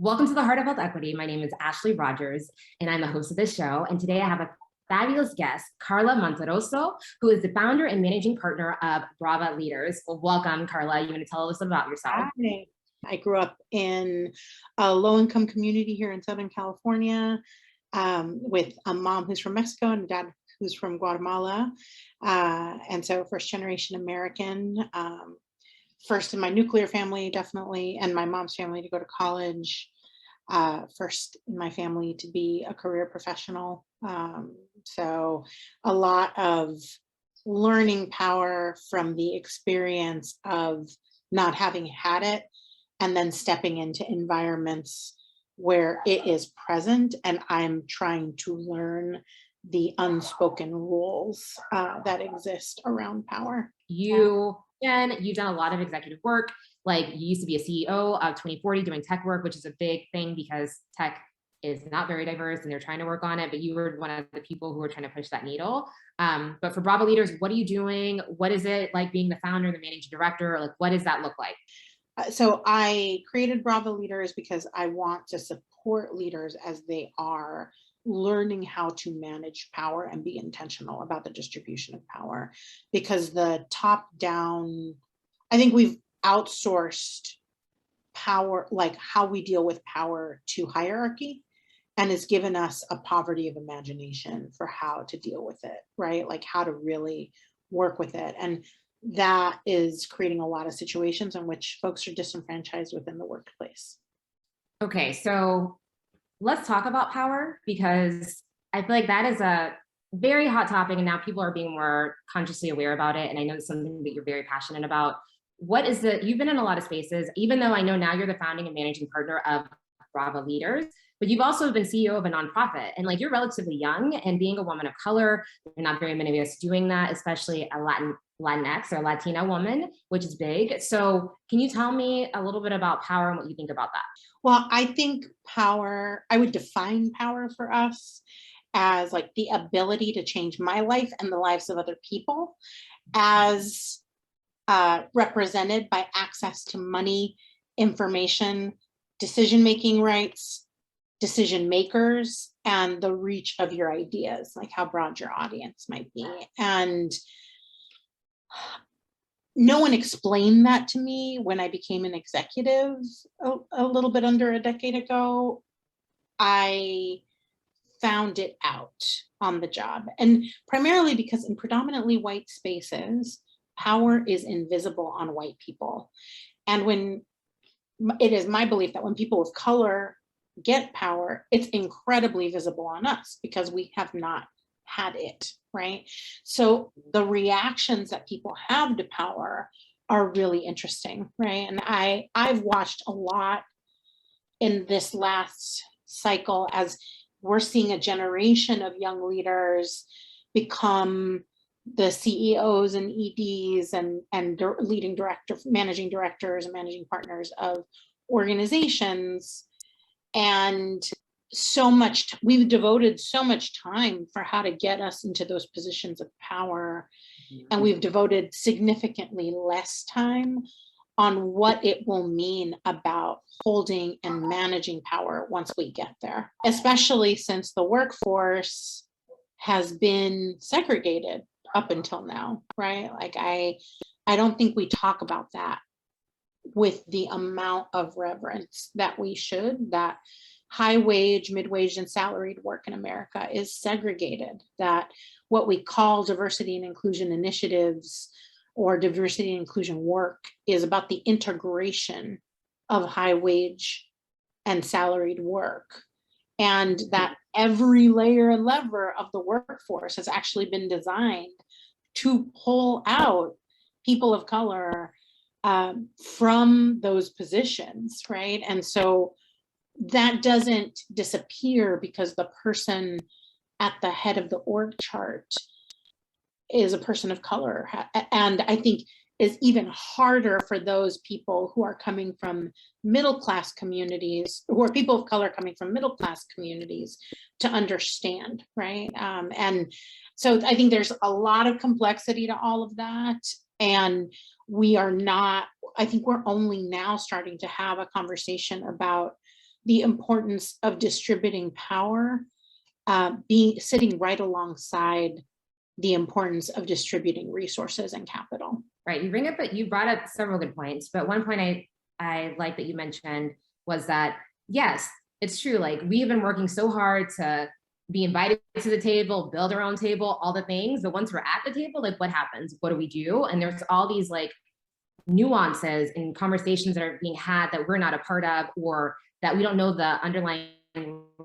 Welcome to the Heart of Health Equity. My name is Ashlei Rodgers, and I'm the host of this show. And today I have a fabulous guest, Karla Monterroso, who is the founder and managing partner of Brava Leaders. Well, welcome, Karla. You want to tell us about yourself? Hi. I grew up in a low-income community here in Southern California with a mom who's from Mexico and a dad who's from Guatemala. And so first-generation American. First in my nuclear family, definitely, and my mom's family to go to college. First in my family to be a career professional. So a lot of learning power from the experience of not having had it and then stepping into environments where it is present and I'm trying to learn the unspoken rules that exist around power. You've done a lot of executive work. Like you used to be a CEO of 2040 doing tech work, which is a big thing because tech is not very diverse and they're trying to work on it, but you were one of the people who were trying to push that needle. But for Brava Leaders, what are you doing? What is it like being the founder, the managing director? Like, what does that look like? So I created Brava Leaders because I want to support leaders as they are learning how to manage power and be intentional about the distribution of power. Because the top down, I think we've outsourced power, like how we deal with power, to hierarchy, and it's given us a poverty of imagination for how to deal with it, right? Like how to really work with it. And that is creating a lot of situations in which folks are disenfranchised within the workplace. Okay, so let's talk about power, because I feel like that is a very hot topic and now people are being more consciously aware about it. And I know it's something that you're very passionate about. What is you've been in a lot of spaces, even though I know now you're the founding and managing partner of Brava Leaders, but you've also been CEO of a nonprofit, and like you're relatively young, and being a woman of color, there are not very many of us doing that, especially a Latinx or Latina woman, which is big. So can you tell me a little bit about power and what you think about that? Well, I think power, I would define power for us as like the ability to change my life and the lives of other people, as represented by access to money, information, decision-making rights, decision makers, and the reach of your ideas, like how broad your audience might be. And no one explained that to me when I became an executive a little bit under a decade ago. I found it out on the job, and primarily because in predominantly white spaces, power is invisible on white people. And when it is my belief that when people of color get power, it's incredibly visible on us because we have not had it, right? So the reactions that people have to power are really interesting, right? And I've watched a lot in this last cycle as we're seeing a generation of young leaders become the CEOs and EDs and leading director, managing directors and managing partners of organizations. And so much, we've devoted so much time for how to get us into those positions of power. And we've devoted significantly less time on what it will mean about holding and managing power once we get there, especially since the workforce has been segregated up until now, right? Like I don't think we talk about that with the amount of reverence that we should, that high wage, mid-wage, and salaried work in America is segregated, that what we call diversity and inclusion initiatives or diversity and inclusion work is about the integration of high wage and salaried work. And that every layer and lever of the workforce has actually been designed to pull out people of color from those positions, right? And so that doesn't disappear because the person at the head of the org chart is a person of color. And I think is even harder for those people who are coming from middle-class communities, who are people of color coming from middle-class communities, to understand, right? And so I think there's a lot of complexity to all of that. And we are not, I think we're only now starting to have a conversation about the importance of distributing power, sitting right alongside the importance of distributing resources and capital. Right, you brought up several good points, but one point I like that you mentioned was that, yes, it's true, like we've been working so hard to be invited to the table, build our own table, all the things, but once we're at the table, like what happens? What do we do? And there's all these like nuances and conversations that are being had that we're not a part of, or that we don't know the underlying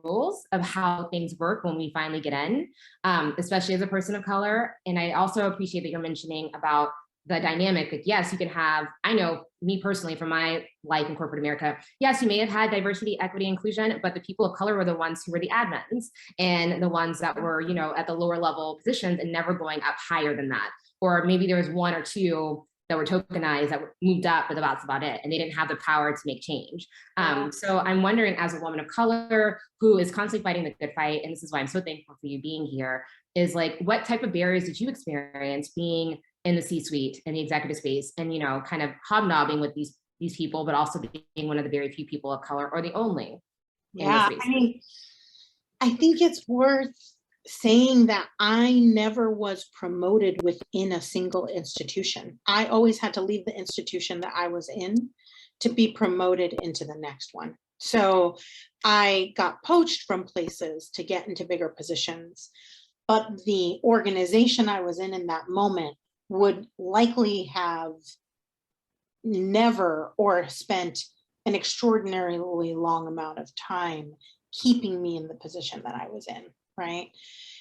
rules of how things work when we finally get in, especially as a person of color. And I also appreciate that you're mentioning about the dynamic. Like, yes, you can have, I know me personally from my life in corporate America, yes, you may have had diversity, equity, inclusion, but the people of color were the ones who were the admins and the ones that were, you know, at the lower level positions and never going up higher than that. Or maybe there was one or two that were tokenized that were moved up, but that's about it. And they didn't have the power to make change. So I'm wondering, as a woman of color who is constantly fighting the good fight, and this is why I'm so thankful for you being here, is like, what type of barriers did you experience being in the C-suite and the executive space and, you know, kind of hobnobbing with these people, but also being one of the very few people of color or the only. Yeah, I mean, I think it's worth saying that I never was promoted within a single institution. I always had to leave the institution that I was in to be promoted into the next one. So I got poached from places to get into bigger positions, but the organization I was in that moment would likely have never or spent an extraordinarily long amount of time keeping me in the position that I was in. Right.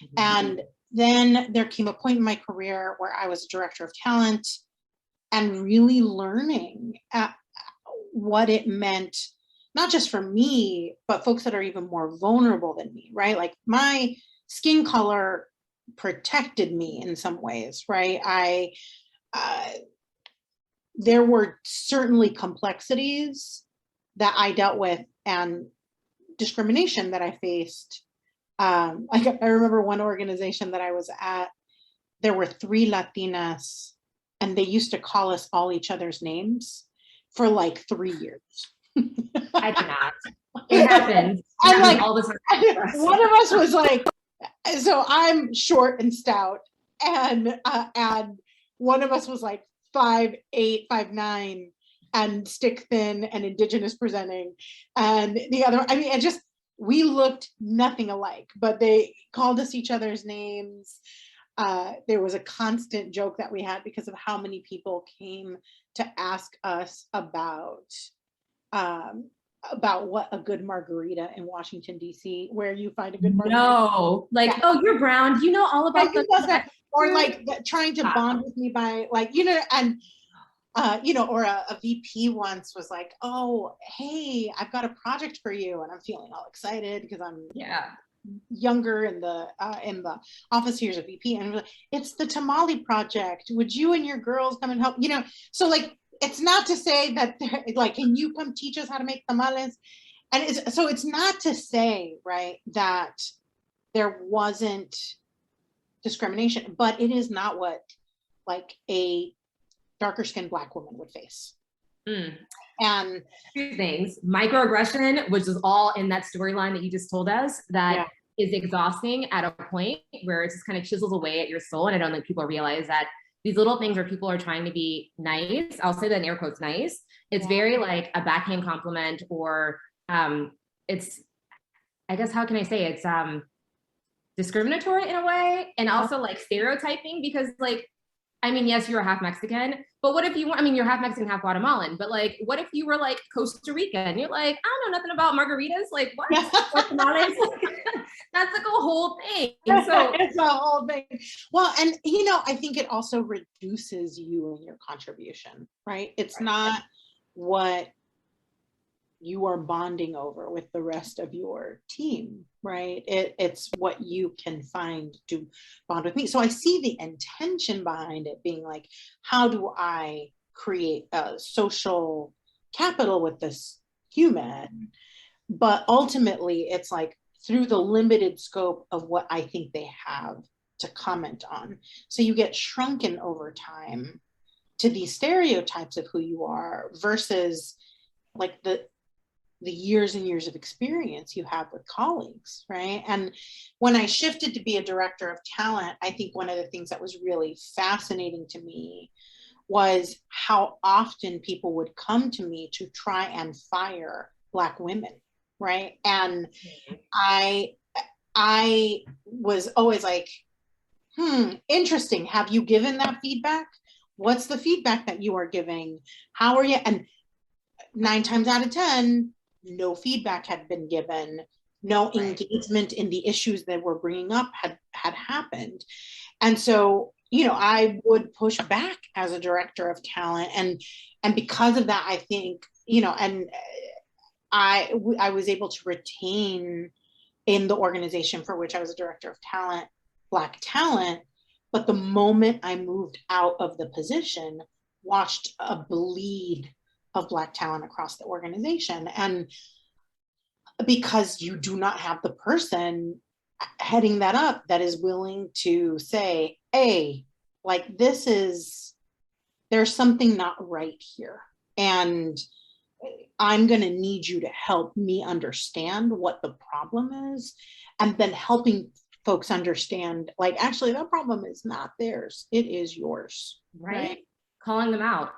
Mm-hmm. And then there came a point in my career where I was a director of talent and really learning what it meant, not just for me, but folks that are even more vulnerable than me, right? Like my skin color protected me in some ways, right? There were certainly complexities that I dealt with and discrimination that I faced. I remember one organization that I was at, there were 3 Latinas and they used to call us all each other's names for like 3 years. I cannot. It happens. I'm like, all the time. One of us was like, so I'm short and stout, and one of us was like 5'8", 5'9", and stick thin and indigenous presenting, and the other, I mean, we looked nothing alike, but they called us each other's names. There was a constant joke that we had because of how many people came to ask us about what a good margarita in Washington, D.C., where you find a good margarita. No, like, yeah. Oh, you're brown. You know all about that. Or like trying to bond with me by like, you know, and you know, or a VP once was like, oh, hey, I've got a project for you. And I'm feeling all excited because I'm younger in the office. Here's a VP. And like, it's the tamale project. Would you and your girls come and help? You know, so like, it's not to say that like, can you come teach us how to make tamales? And it's not to say, right, that there wasn't discrimination, but it is not what like a darker skinned Black woman would face. And 2 things: microaggression, which is all in that storyline that you just told us, that is exhausting at a point where it just kind of chisels away at your soul. And I don't think people realize that these little things where people are trying to be nice, I'll say that in air quotes, nice, it's very like a backhand compliment, or it's, I guess, how can I say, it's discriminatory in a way, and also like stereotyping, because like, I mean, yes, you're half Mexican, but what if you, I mean, you're half Mexican, half Guatemalan, but like, what if you were like Costa Rican? You're like, I don't know nothing about margaritas. Like, what? That's like a whole thing. So it's a whole thing. Well, and you know, I think it also reduces you and your contribution, right? It's not what you are bonding over with the rest of your team, right? It's what you can find to bond with me. So I see the intention behind it being like, how do I create a social capital with this human? But ultimately, it's like through the limited scope of what I think they have to comment on. So you get shrunken over time to these stereotypes of who you are versus like the years and years of experience you have with colleagues, right? And when I shifted to be a director of talent, I think one of the things that was really fascinating to me was how often people would come to me to try and fire Black women, right? And I was always like, interesting. Have you given that feedback? What's the feedback that you are giving? How are you? And 9 times out of 10, no feedback had been given. No engagement in the issues that we're bringing up had happened. And so, I would push back as a director of talent. And because of that, I think, and I was able to retain in the organization for which I was a director of talent, Black talent. But the moment I moved out of the position, watched a bleed of Black talent across the organization. And because you do not have the person heading that up that is willing to say, hey, like there's something not right here. And I'm going to need you to help me understand what the problem is, and then helping folks understand, like, actually, that problem is not theirs. It is yours. Right. Calling them out.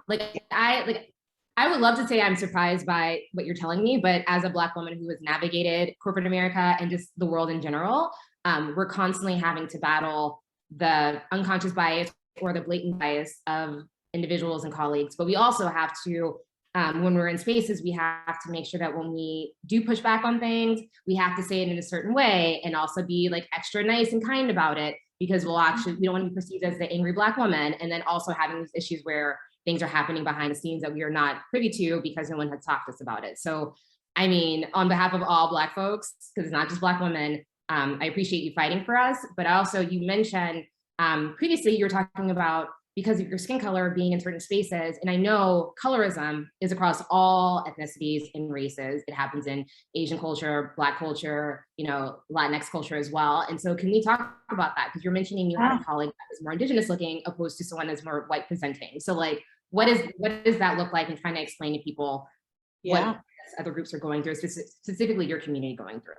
I would love to say I'm surprised by what you're telling me, but as a Black woman who has navigated corporate America and just the world in general, we're constantly having to battle the unconscious bias or the blatant bias of individuals and colleagues. But we also have to, when we're in spaces, we have to make sure that when we do push back on things, we have to say it in a certain way and also be like extra nice and kind about it, because we don't want to be perceived as the angry Black woman. And then also having these issues where things are happening behind the scenes that we are not privy to because no one has talked to us about it. So, I mean, on behalf of all Black folks, because it's not just Black women, I appreciate you fighting for us. But also, you mentioned previously you were talking about because of your skin color being in certain spaces. And I know colorism is across all ethnicities and races. It happens in Asian culture, Black culture, Latinx culture as well. And so can we talk about that? Because you're mentioning you had a colleague that was more Indigenous looking opposed to someone that's more white presenting. So like, what does that look like, and trying to explain to people what other groups are going through, specifically your community going through?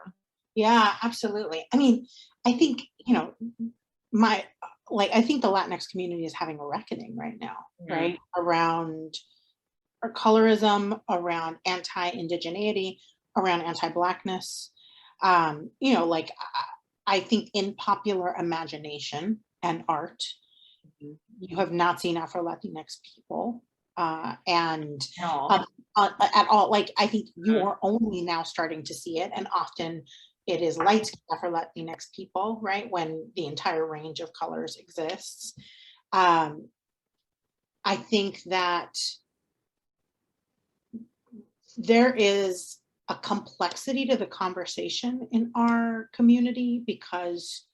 Yeah, absolutely. I mean, I think, I think the Latinx community is having a reckoning right now, right? Around colorism, around anti-Indigeneity, around anti-Blackness. I think in popular imagination and art, you have not seen Afro-Latinx people at all. Like, I think you are only now starting to see it, and often it is light-skinned Afro-Latinx people, right? When the entire range of colors exists. I think that there is a complexity to the conversation in our community, because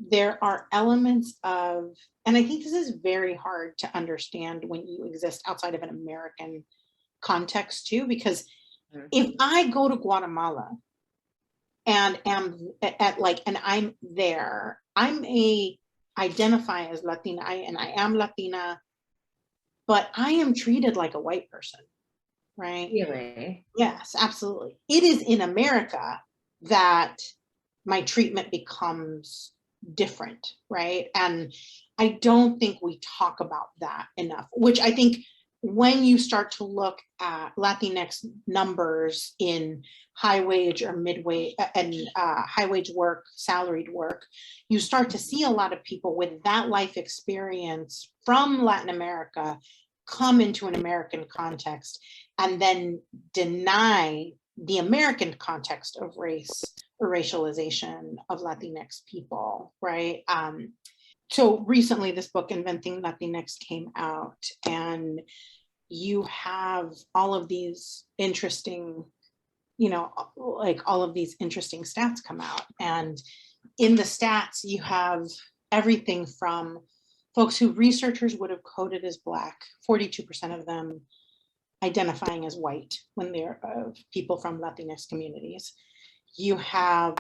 there are elements of, and I think this is very hard to understand when you exist outside of an American context too, because if I go to Guatemala and and I'm there, identify as Latina, and I am Latina, but I am treated like a white person, right? Really? Yes, absolutely. It is in America that my treatment becomes different, right? And I don't think we talk about that enough, which I think when you start to look at Latinx numbers in high wage or mid-wage and high wage work, salaried work, you start to see a lot of people with that life experience from Latin America come into an American context and then deny the American context of race or racialization of Latinx people, right? So recently this book, Inventing Latinx, came out, and you have all of these interesting, all of these interesting stats come out. And in the stats, you have everything from folks who researchers would have coded as Black, 42% of them identifying as white when they're people from Latinx communities. You have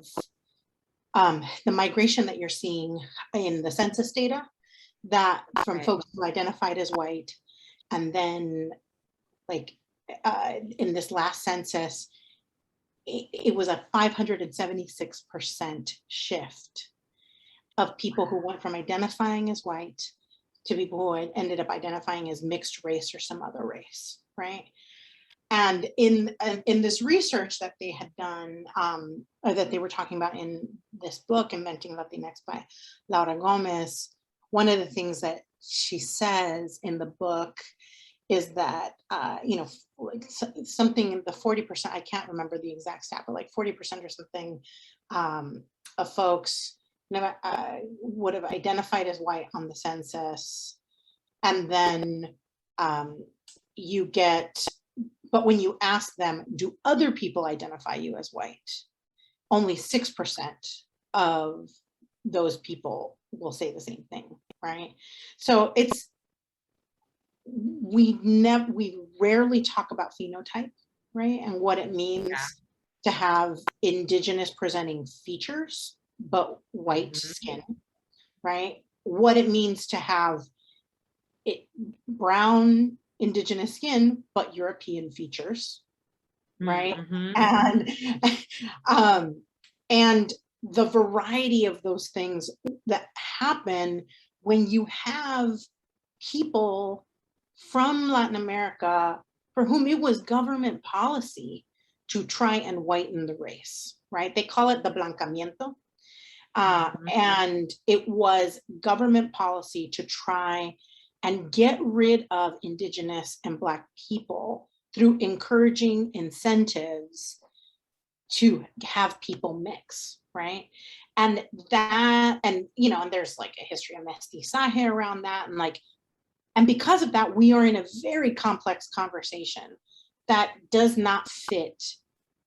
the migration that you're seeing in the census data, that from folks who identified as white, and then in this last census, it was a 576% shift of people who went from identifying as white to people who had ended up identifying as mixed race or some other race, right? And in this research that they had done, or that they were talking about in this book, Inventing Latinx by Laura Gómez, one of the things that she says in the book is that, like something in the 40%, I can't remember the exact stat, but like 40% or something of folks would have identified as white on the census. And then but when you ask them, do other people identify you as white? Only 6% of those people will say the same thing, right? So we rarely talk about phenotype, right? And what it means to have indigenous presenting features, but white skin, right? What it means to have brown indigenous skin, but European features, right? And the variety of those things that happen when you have people from Latin America for whom it was government policy to try and whiten the race, right? They call it the blancamiento. And it was government policy to try and get rid of indigenous and Black people through encouraging incentives to have people mix, right? And and there's like a history of mestizaje around that, and because of that, we are in a very complex conversation that does not fit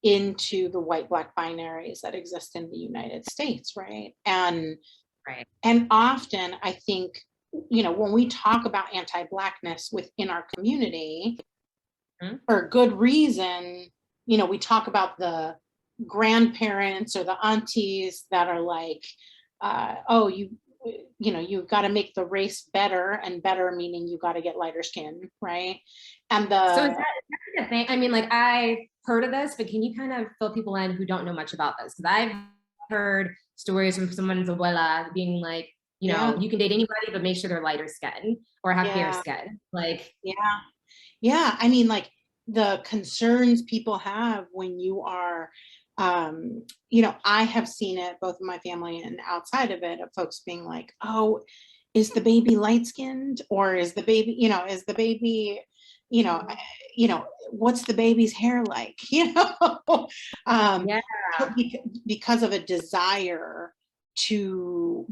into the white-Black binaries that exist in the United States, right? And often I think, when we talk about anti-Blackness within our community, for good reason, we talk about the grandparents or the aunties that are like, oh, you've got to make the race better, and better meaning you got to get lighter skin, right? And so is that a thing? I mean, like, I've heard of this, but can you kind of fill people in who don't know much about this? Because I've heard stories from someone's abuela being like, you can date anybody, but make sure they're lighter skin or have fair skin. Like, I mean, like, the concerns people have when you are, I have seen it both in my family and outside of it, of folks being like, oh, is the baby light skinned, or is the baby, what's the baby's hair like, because of a desire to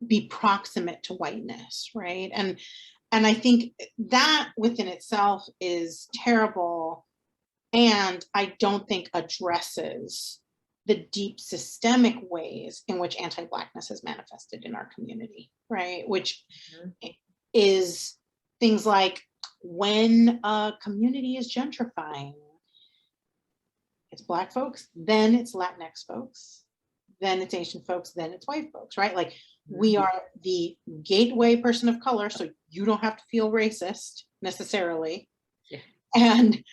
be proximate to whiteness, right? And I think that within itself is terrible, and I don't think addresses the deep systemic ways in which anti-Blackness is manifested in our community, right? Which is things like, when a community is gentrifying, it's Black folks, then it's Latinx folks, then it's Asian folks, then it's white folks, right? Like, we are the gateway person of color, so you don't have to feel racist necessarily, and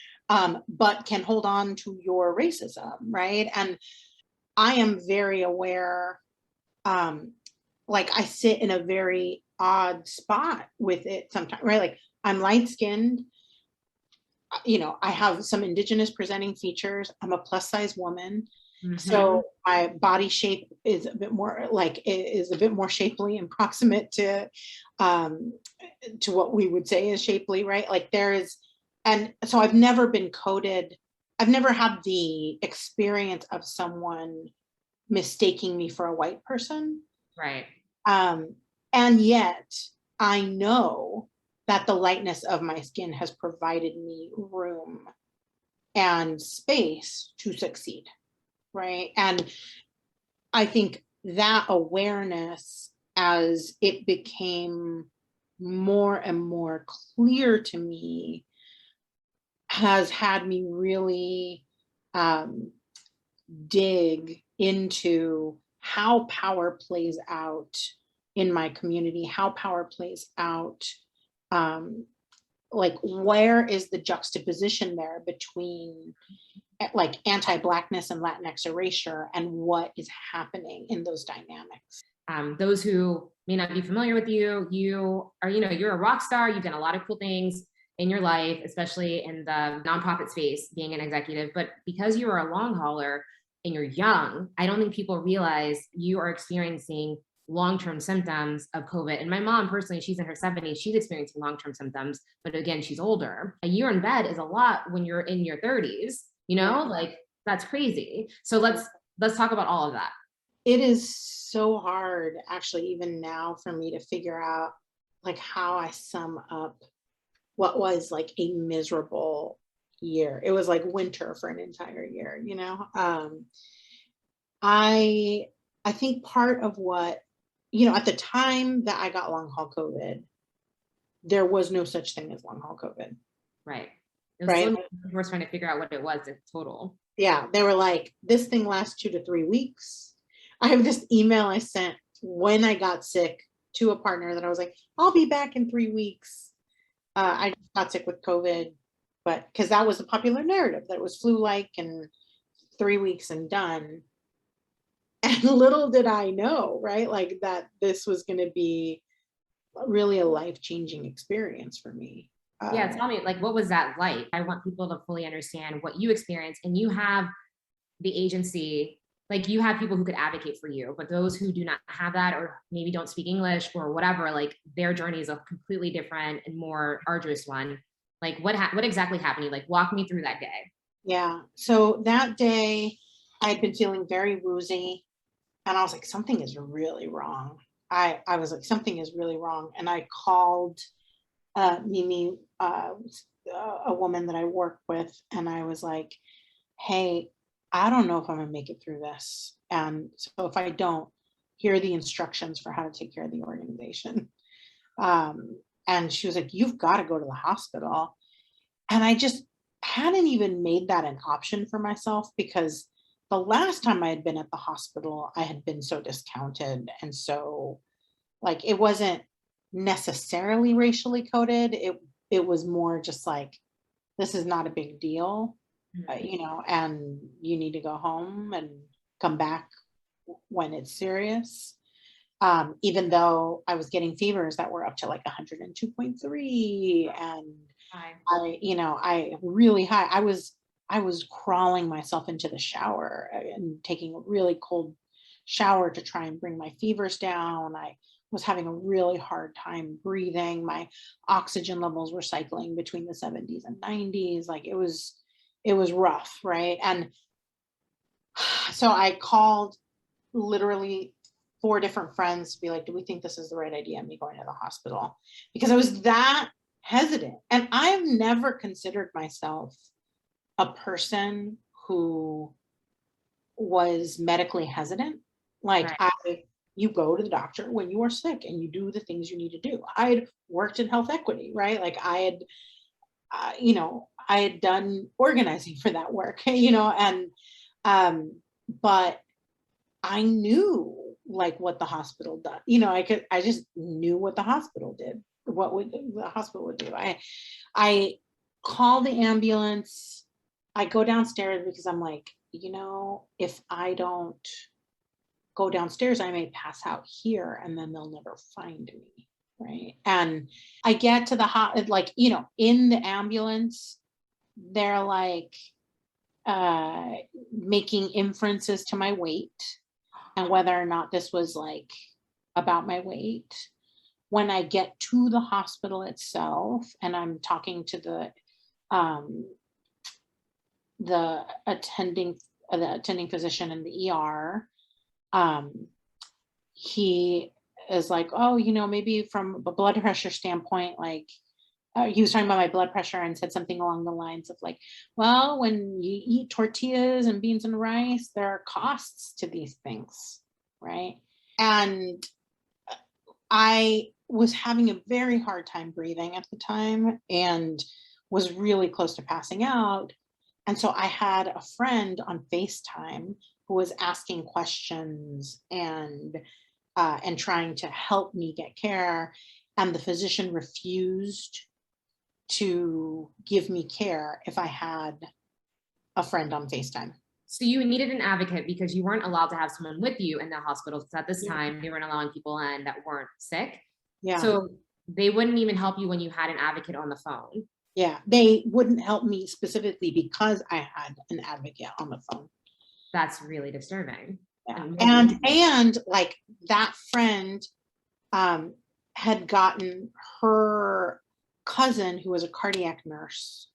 but can hold on to your racism, right? And I am very aware, like, I sit in a very odd spot with it sometimes, right? Like, I'm light-skinned, I have some indigenous presenting features, I'm a plus size woman. So my body shape is a bit more shapely and proximate to what we would say is shapely, right? Like, and so I've never been coded. I've never had the experience of someone mistaking me for a white person. Right. And yet I know that the lightness of my skin has provided me room and space to succeed. Right. And I think that awareness, as it became more and more clear to me, has had me really dig into how power plays out in my community, how power plays out like, where is the juxtaposition there between like anti-Blackness and Latinx erasure, and what is happening in those dynamics? Those who may not be familiar with you, you are, you're a rock star. You've done a lot of cool things in your life, especially in the nonprofit space, being an executive. But because you are a long hauler and you're young, I don't think people realize you are experiencing long-term symptoms of COVID. And my mom personally, she's in her 70s, she's experiencing long-term symptoms, but again, she's older. A year in bed is a lot when you're in your 30s, like that's crazy. So let's talk about all of that. It is so hard, actually, even now for me to figure out like how I sum up what was like a miserable year. It was like winter for an entire year, I think part of what, at the time that I got long haul COVID, there was no such thing as long haul COVID. Right. It was right. We're trying to figure out what it was in total. Yeah. They were like, this thing lasts 2 to 3 weeks. I have this email I sent when I got sick to a partner that I was like, I'll be back in 3 weeks. I just got sick with COVID, but because that was a popular narrative, that it was flu-like and 3 weeks and done. And little did I know, right? Like that this was going to be really a life-changing experience for me. Yeah, tell me, like, what was that like? I want people to fully understand what you experienced, and you have the agency, like you have people who could advocate for you, but those who do not have that, or maybe don't speak English or whatever, like their journey is a completely different and more arduous one. Like what exactly happened? Like walk me through that day. Yeah, so that day I had been feeling very woozy, and I was like, something is really wrong. I was like, something is really wrong. And I called Mimi, a woman that I work with, and I was like, hey, I don't know if I'm gonna make it through this. And so if I don't, here are the instructions for how to take care of the organization. And she was like, you've got to go to the hospital. And I just hadn't even made that an option for myself, because the last time I had been at the hospital, I had been so discounted. And so like, it wasn't necessarily racially coded. It was more just like, this is not a big deal, and you need to go home and come back when it's serious. Even though I was getting fevers that were up to like 102.3, and I really high. I was crawling myself into the shower and taking a really cold shower to try and bring my fevers down. I was having a really hard time breathing. My oxygen levels were cycling between the 70s and 90s. Like it was rough, right? And so I called literally 4 different friends to be like, do we think this is the right idea, me going to the hospital? Because I was that hesitant. And I've never considered myself a person who was medically hesitant. Like you go to the doctor when you are sick and you do the things you need to do. I had worked in health equity, right? Like I had, I had done organizing for that work, and, but I knew like what the hospital does. I just knew what the hospital did, what would the hospital would do. I call the ambulance. I go downstairs because I'm like, if I don't go downstairs, I may pass out here and then they'll never find me. Right. And I get to the like, in the ambulance, they're like making inferences to my weight and whether or not this was like about my weight. When I get to the hospital itself and I'm talking to the attending physician in the ER, he is like, oh, maybe from a blood pressure standpoint, like he was talking about my blood pressure and said something along the lines of like, well, when you eat tortillas and beans and rice, there are costs to these things, right? And I was having a very hard time breathing at the time and was really close to passing out. And so I had a friend on FaceTime who was asking questions and trying to help me get care. And the physician refused to give me care if I had a friend on FaceTime. So you needed an advocate because you weren't allowed to have someone with you in the hospital. Because at this Yeah. time, they weren't allowing people in that weren't sick. Yeah. So they wouldn't even help you when you had an advocate on the phone. Yeah. They wouldn't help me specifically because I had an advocate on the phone. That's really disturbing. Yeah. And And like that friend had gotten her cousin, who was a cardiac nurse,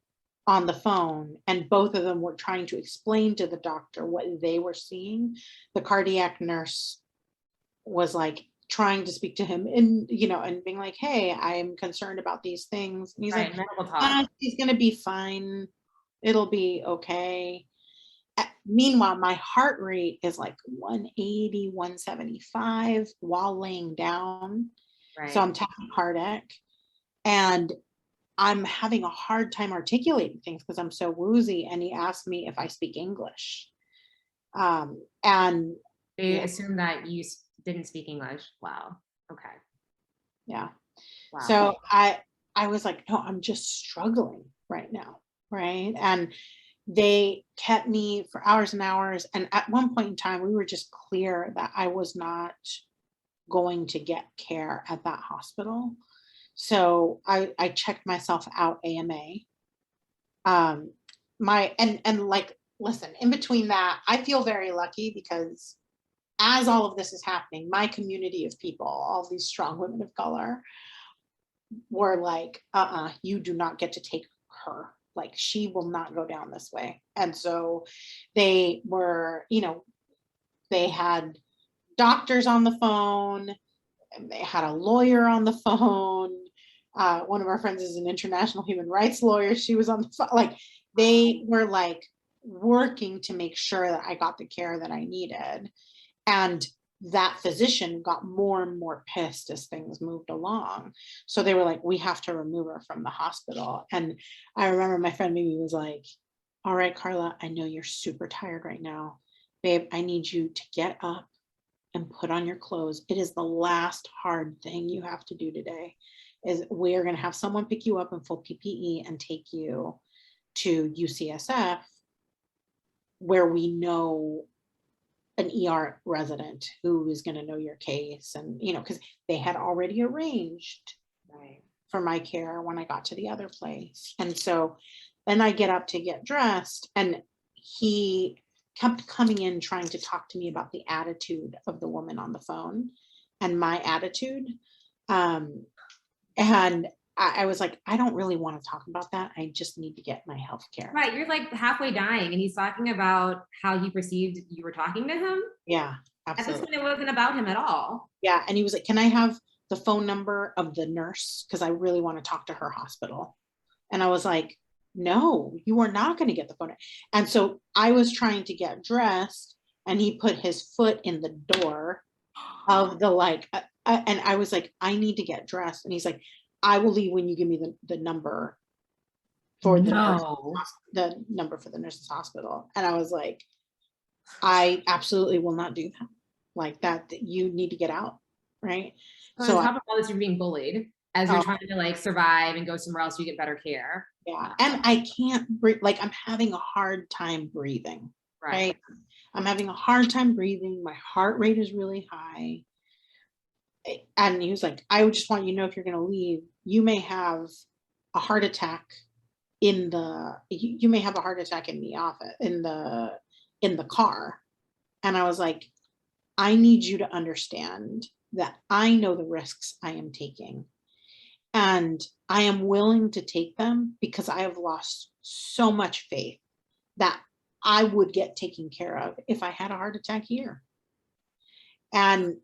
on the phone, and both of them were trying to explain to the doctor what they were seeing. The cardiac nurse was like trying to speak to him and, you know, and being like, hey, I'm concerned about these things. And he's right, like, medical talk. he's going to be fine. It'll be okay. Meanwhile, my heart rate is like 180, 175 while laying down. Right. So I'm tachycardic and I'm having a hard time articulating things because I'm so woozy. And he asked me if I speak English. And they assume that you didn't speak English. Wow. Okay. Yeah. Wow. So I was like, no, I'm just struggling right now. Right. And they kept me for hours and hours. And at one point in time, we were just clear that I was not going to get care at that hospital. So I checked myself out AMA. And like, listen, in between that, I feel very lucky because as all of this is happening, my community of people, all these strong women of color, were like, you do not get to take her. Like, she will not go down this way. And so they were, you know, they had doctors on the phone, and they had a lawyer on the phone. One of our friends is an international human rights lawyer. She was on the phone. Like, they were like working to make sure that I got the care that I needed. And that physician got more and more pissed as things moved along. So they were like, we have to remove her from the hospital. And I remember my friend Mimi was like, all right, Karla, I know you're super tired right now. Babe, I need you to get up and put on your clothes. It is the last hard thing you have to do today. Is we're going to have someone pick you up in full PPE and take you to UCSF, where we know an ER resident who is going to know your case. And, you know, because they had already arranged for my care when I got to the other place. And so then I get up to get dressed, and he kept coming in trying to talk to me about the attitude of the woman on the phone and my attitude. And I was like, I don't really want to talk about that. I just need to get my health care. Right. You're like halfway dying and he's talking about how he perceived you were talking to him. Yeah, absolutely. At this point, it wasn't about him at all. Yeah. And he was like, can I have the phone number of the nurse? Because I really want to talk to her hospital. And I was like, no, you are not going to get the phone. And so I was trying to get dressed, and he put his foot in the door of the and I was like, I need to get dressed. And he's like, I will leave when you give me the number for the number for the nurse's hospital. And I was like, I absolutely will not do that. Like that you need to get out. Right. So on top of all this, you're being bullied as you're trying to like survive and go somewhere else so you get better care. Yeah. And I can't breathe. Like, I'm having a hard time breathing. Right. I'm having a hard time breathing. My heart rate is really high. And he was like, I would just want you to know, if you're going to leave, you may have a heart attack in the, you may have a heart attack in the office, in the car. And I was like, I need you to understand that I know the risks I am taking. And I am willing to take them because I have lost so much faith that I would get taken care of if I had a heart attack here. And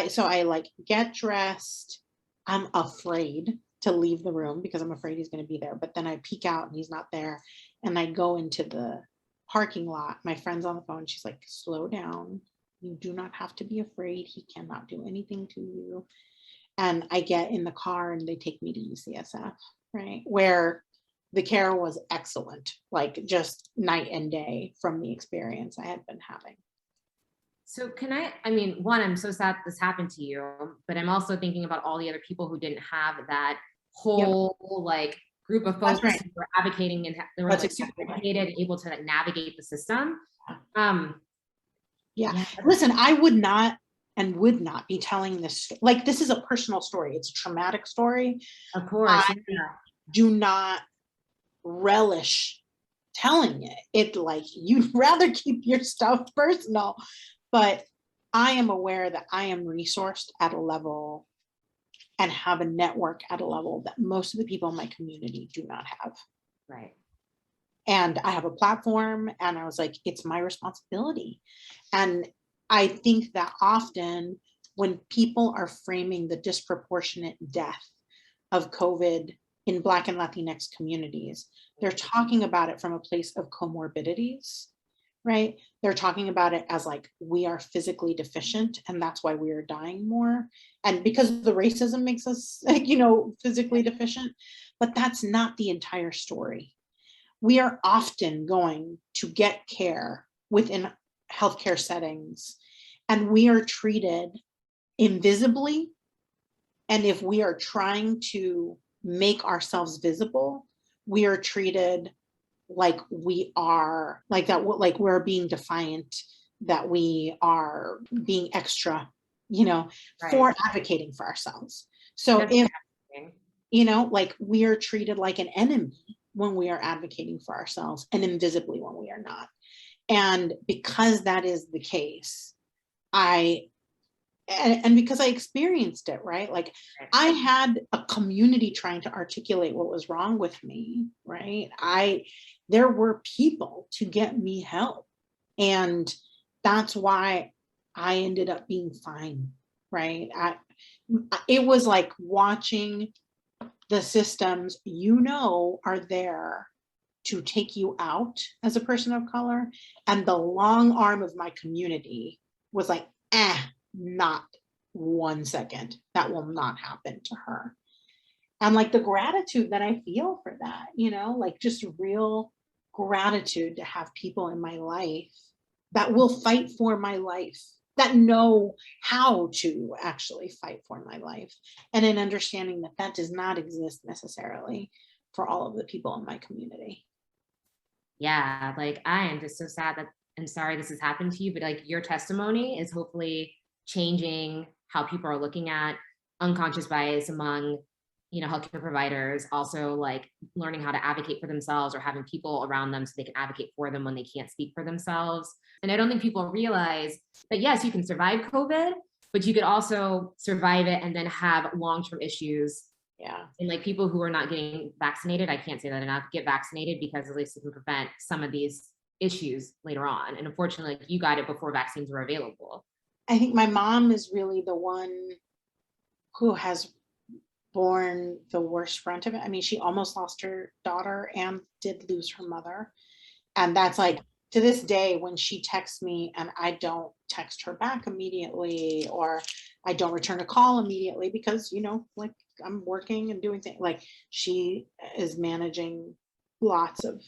so I like get dressed. I'm afraid to leave the room because I'm afraid he's going to be there. But then I peek out and he's not there. And I go into the parking lot. My friend's on the phone. She's like, slow down. You do not have to be afraid. He cannot do anything to you. And I get in the car and they take me to UCSF, right? Where the care was excellent, like just night and day from the experience I had been having. So I mean, one, I'm so sad this happened to you, but I'm also thinking about all the other people who didn't have that whole like group of That's folks right. who were advocating and they were That's like super exactly right. educated and able to like navigate the system. Yeah. Yeah. Listen, I would not be telling this, like, this is a personal story. It's a traumatic story. Of course. I do not relish telling it. It like, you'd rather keep your stuff personal, but I am aware that I am resourced at a level and have a network at a level that most of the people in my community do not have. Right. And I have a platform, and I was like, it's my responsibility. And I think that often when people are framing the disproportionate death of COVID in Black and Latinx communities, they're talking about it from a place of comorbidities, right? They're talking about it as like, we are physically deficient and that's why we are dying more. And because the racism makes us, like, physically deficient, but that's not the entire story. We are often going to get care within healthcare settings, and we are treated invisibly. And if we are trying to make ourselves visible, we are treated like we are, like that, like we're being defiant, that we are being extra, for advocating for ourselves. So if, like, we are treated like an enemy when we are advocating for ourselves, and invisibly when we are not. And because that is the case, and because I experienced it, right? Like, I had a community trying to articulate what was wrong with me, right? There were people to get me help. And that's why I ended up being fine, right? It was like watching the systems, are there to take you out as a person of color. And the long arm of my community was like, not 1 second. That will not happen to her. And like the gratitude that I feel for that, like just real gratitude to have people in my life that will fight for my life, that know how to actually fight for my life. And in understanding that that does not exist necessarily for all of the people in my community. Yeah, like I am just so sad that I'm sorry this has happened to you, but like your testimony is hopefully changing how people are looking at unconscious bias among, healthcare providers, also like learning how to advocate for themselves or having people around them so they can advocate for them when they can't speak for themselves. And I don't think people realize that, yes, you can survive COVID, but you could also survive it and then have long-term issues. Yeah. And like people who are not getting vaccinated, I can't say that enough, get vaccinated, because at least it can prevent some of these issues later on. And unfortunately, like, you got it before vaccines were available. I think my mom is really the one who has borne the worst front of it. I mean, she almost lost her daughter and did lose her mother. And that's like, to this day, when she texts me and I don't text her back immediately, or I don't return a call immediately because, like, I'm working and doing things, like, she is managing lots of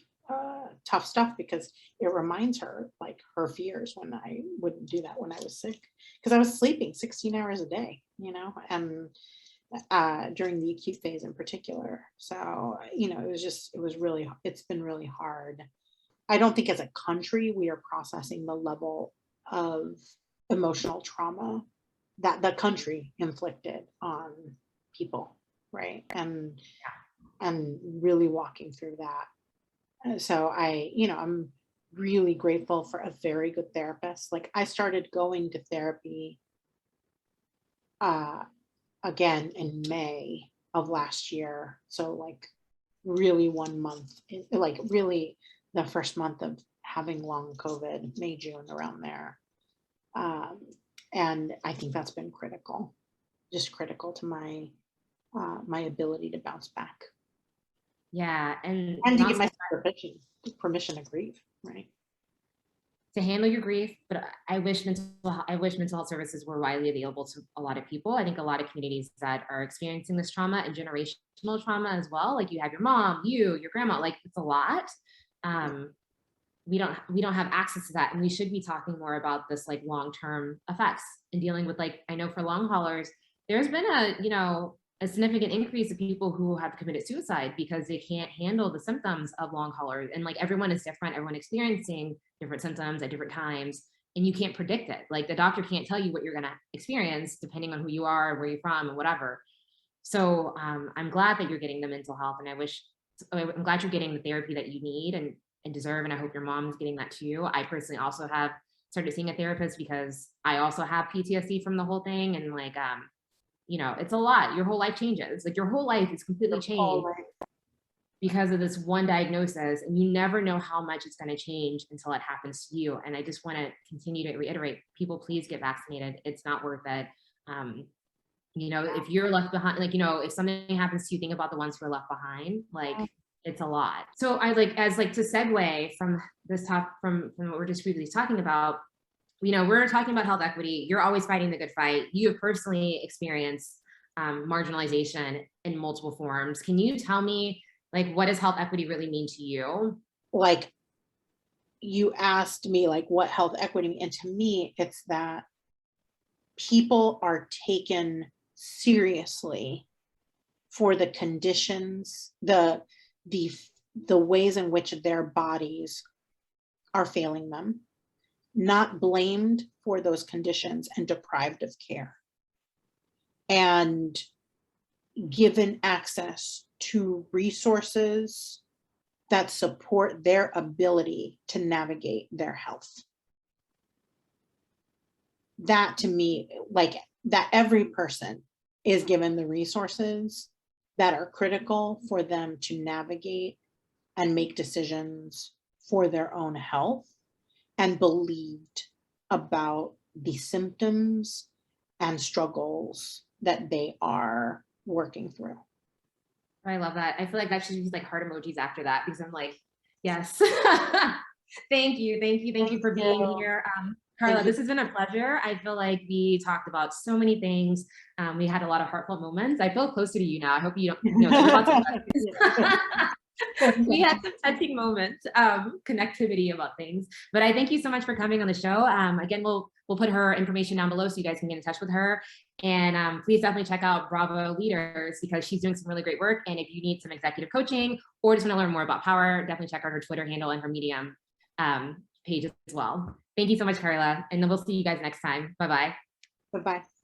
tough stuff because it reminds her, like, her fears when I wouldn't do that when I was sick, because I was sleeping 16 hours a day, and during the acute phase in particular. So, it's been really hard. I don't think as a country we are processing the level of emotional trauma that the country inflicted on people, right? And really walking through that. So I'm really grateful for a very good therapist. Like, I started going to therapy again in May of last year. So like really 1 month, like really the first month of having long COVID, May, June, around there. And I think that's been critical, just critical to my my ability to bounce back. Yeah, and to give myself permission to grieve, right? To handle your grief. But I wish mental health services were widely available to a lot of people. I think a lot of communities that are experiencing this trauma and generational trauma as well, like you have your mom, your grandma, like it's a lot. We don't have access to that, and we should be talking more about this, like long-term effects and dealing with, like, I know for long haulers, there's been a a significant increase of people who have committed suicide because they can't handle the symptoms of long haulers. And like everyone is different, everyone experiencing different symptoms at different times, and you can't predict it. Like the doctor can't tell you what you're going to experience depending on who you are, where you're from, and whatever. So I'm glad that you're getting the mental health, and I'm glad you're getting the therapy that you need and deserve. And I hope your mom's getting that too. I personally also have started seeing a therapist because I also have PTSD from the whole thing. And like, you know, it's a lot. Your whole life changes. Like your whole life is completely changed because of this one diagnosis, and you never know how much it's going to change until it happens to you. And I just want to continue to reiterate, people, please get vaccinated. It's not worth it. You know, if you're left behind, like, you know, if something happens to you, think about the ones who are left behind. Like, it's a lot. So I like, as like to segue from this from what we're just previously talking about, you know, we're talking about health equity. You're always fighting the good fight. You have personally experienced marginalization in multiple forms. Can you tell me, like, what does health equity really mean to you? Like, you asked me, like, what health equity means, and to me, it's that people are taken seriously for the conditions, the ways in which their bodies are failing them, not blamed for those conditions and deprived of care, and given access to resources that support their ability to navigate their health. That to me, like, that every person is given the resources that are critical for them to navigate and make decisions for their own health, and believed about the symptoms and struggles that they are working through. I love that. I feel like that should use like heart emojis after that, because I'm like, yes. Thank you for being here. Karla, this has been a pleasure. I feel like we talked about so many things. We had a lot of heartfelt moments. I feel closer to you now. I hope you don't, you know, we had some touching moments, connectivity about things. But I thank you so much for coming on the show. Again, we'll put her information down below so you guys can get in touch with her. And please definitely check out Brava Leaders, because she's doing some really great work. And if you need some executive coaching or just want to learn more about power, definitely check out her Twitter handle and her Medium page as well. Thank you so much, Karla. And then we'll see you guys next time. Bye-bye. Bye-bye.